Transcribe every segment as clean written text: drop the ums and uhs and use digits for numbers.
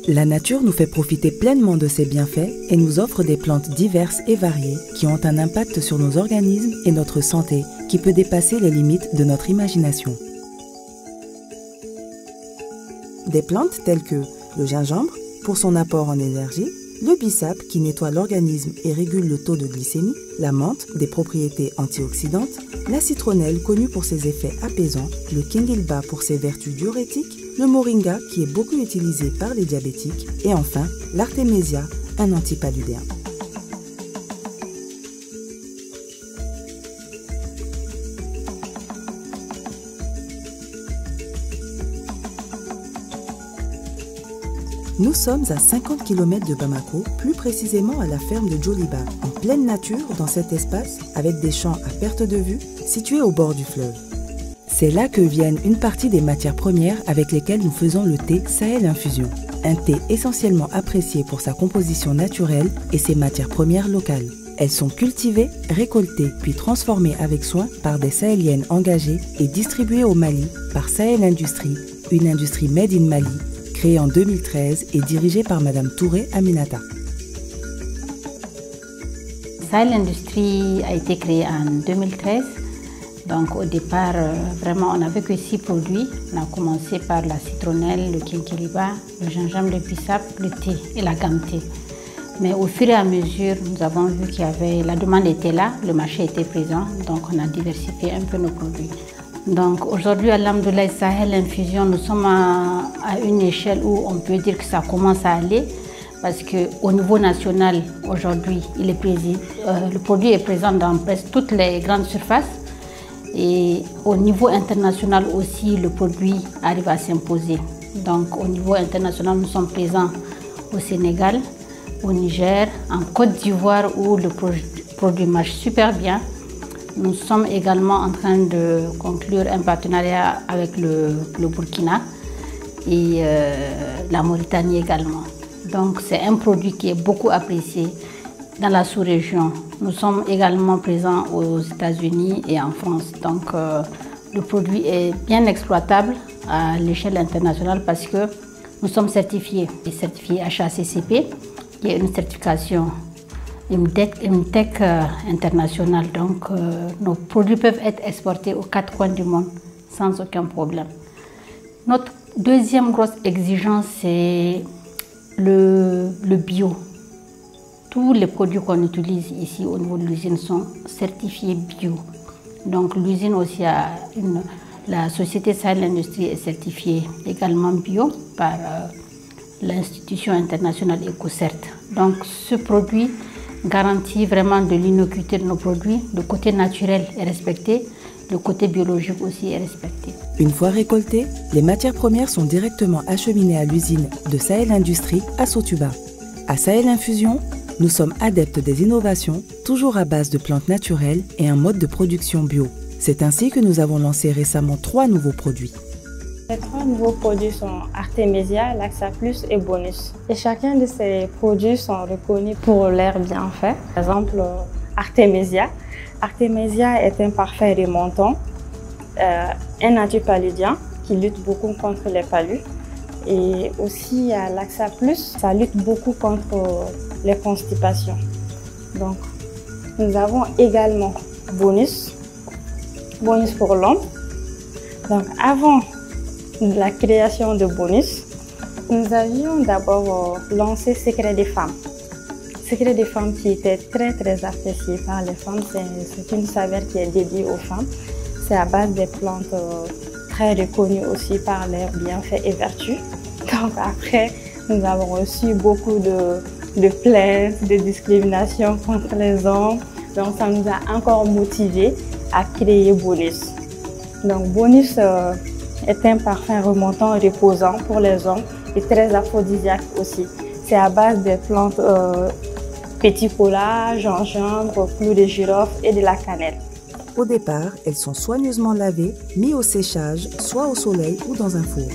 La nature nous fait profiter pleinement de ses bienfaits et nous offre des plantes diverses et variées qui ont un impact sur nos organismes et notre santé qui peut dépasser les limites de notre imagination. Des plantes telles que le gingembre pour son apport en énergie, le bissap qui nettoie l'organisme et régule le taux de glycémie, la menthe des propriétés antioxydantes, la citronnelle connue pour ses effets apaisants, le kingilba pour ses vertus diurétiques, le moringa qui est beaucoup utilisé par les diabétiques et enfin l'artémisia, un antipaludéen. Nous sommes à 50 km de Bamako, plus précisément à la ferme de Djoliba, en pleine nature dans cet espace avec des champs à perte de vue situés au bord du fleuve. C'est là que viennent une partie des matières premières avec lesquelles nous faisons le thé Sahel Infusion. Un thé essentiellement apprécié pour sa composition naturelle et ses matières premières locales. Elles sont cultivées, récoltées puis transformées avec soin par des Sahéliennes engagées et distribuées au Mali par Sahel Industrie, une industrie made in Mali, créée en 2013 et dirigée par Madame Touré Aminata. Sahel Industrie a été créée en 2013. Donc au départ, vraiment, on n'avait que 6 produits. On a commencé par la citronnelle, le kinkeliba, le gingembre, le bissap, le thé et la gamme thé. Mais au fur et à mesure, nous avons vu qu'il y avait, la demande était là, le marché était présent, donc on a diversifié un peu nos produits. Donc aujourd'hui, alhamdoulilah, Sahel Infusion, nous sommes à une échelle où on peut dire que ça commence à aller. Parce qu'au niveau national, aujourd'hui, le produit est présent dans presque toutes les grandes surfaces. Et au niveau international aussi, le produit arrive à s'imposer. Donc au niveau international, nous sommes présents au Sénégal, au Niger, en Côte d'Ivoire où le produit marche super bien. Nous sommes également en train de conclure un partenariat avec le Burkina et la Mauritanie également. Donc c'est un produit qui est beaucoup apprécié dans la sous-région. Nous sommes également présents aux États-Unis et en France. Donc le produit est bien exploitable à l'échelle internationale parce que nous sommes certifiés. Certifiés HACCP, qui est une certification IMTEC internationale. Donc nos produits peuvent être exportés aux 4 coins du monde sans aucun problème. Notre deuxième grosse exigence, c'est le bio. Tous les produits qu'on utilise ici au niveau de l'usine sont certifiés bio. Donc l'usine aussi la société Sahel Industrie est certifiée également bio par l'institution internationale EcoCert. Donc ce produit garantit vraiment de l'innocuité de nos produits. Le côté naturel est respecté, le côté biologique aussi est respecté. Une fois récoltées, les matières premières sont directement acheminées à l'usine de Sahel Industrie à Sotuba. À Sahel Infusion, nous sommes adeptes des innovations, toujours à base de plantes naturelles et un mode de production bio. C'est ainsi que nous avons lancé récemment 3 nouveaux produits. Les 3 nouveaux produits sont Artémisia, Laxa Plus et Bonus. Et chacun de ces produits sont reconnus pour leurs bienfaits. Par exemple, Artémisia. Artémisia est un parfum remontant, un antipaludien qui lutte beaucoup contre les palus. Et aussi Laxa Plus, ça lutte beaucoup contre les constipations. Donc, nous avons également Bonus pour l'homme. Donc, avant la création de Bonus, nous avions d'abord lancé Secret des femmes. Secret des femmes qui était très apprécié par les femmes. C'est une saveur qui est dédiée aux femmes. C'est à base des plantes très reconnues aussi par leurs bienfaits et vertus. Donc après, nous avons reçu beaucoup de plaintes, de discriminations contre les hommes. Donc ça nous a encore motivés à créer Bonus. Donc Bonus est un parfum remontant, reposant pour les hommes et très aphrodisiaque aussi. C'est à base des plantes petit cola, gingembre, clou de girofle et de la cannelle. Au départ, elles sont soigneusement lavées, mises au séchage, soit au soleil ou dans un four.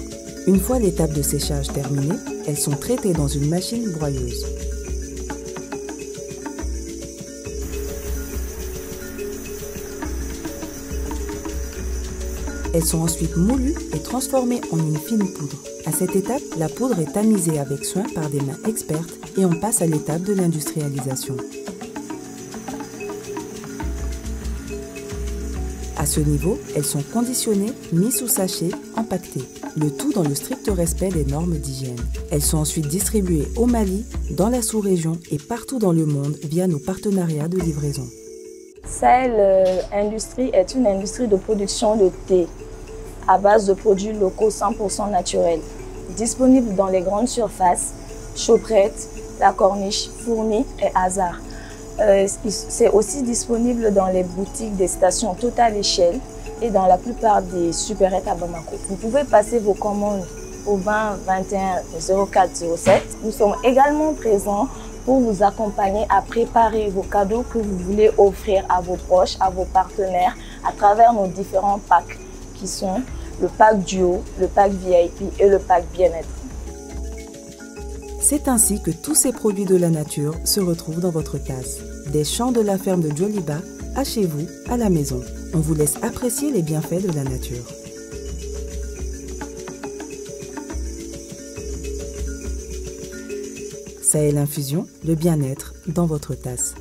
Une fois l'étape de séchage terminée, elles sont traitées dans une machine broyeuse. Elles sont ensuite moulues et transformées en une fine poudre. À cette étape, la poudre est tamisée avec soin par des mains expertes et on passe à l'étape de l'industrialisation. À ce niveau, elles sont conditionnées, mises sous sachet, empaquetées. Le tout dans le strict respect des normes d'hygiène. Elles sont ensuite distribuées au Mali, dans la sous-région et partout dans le monde via nos partenariats de livraison. Sahel Industrie est une industrie de production de thé à base de produits locaux 100% naturels, disponible dans les grandes surfaces, Choprette, La Corniche, Fourni et Hasard. C'est aussi disponible dans les boutiques des stations Total Échelle et dans la plupart des supérettes à Bamako. Vous pouvez passer vos commandes au 20 21 04 07. Nous sommes également présents pour vous accompagner à préparer vos cadeaux que vous voulez offrir à vos proches, à vos partenaires, à travers nos différents packs qui sont le pack duo, le pack VIP et le pack bien-être. C'est ainsi que tous ces produits de la nature se retrouvent dans votre tasse. Des champs de la ferme de Djoliba, à chez vous, à la maison. On vous laisse apprécier les bienfaits de la nature. Sahel Infusion, le bien-être dans votre tasse.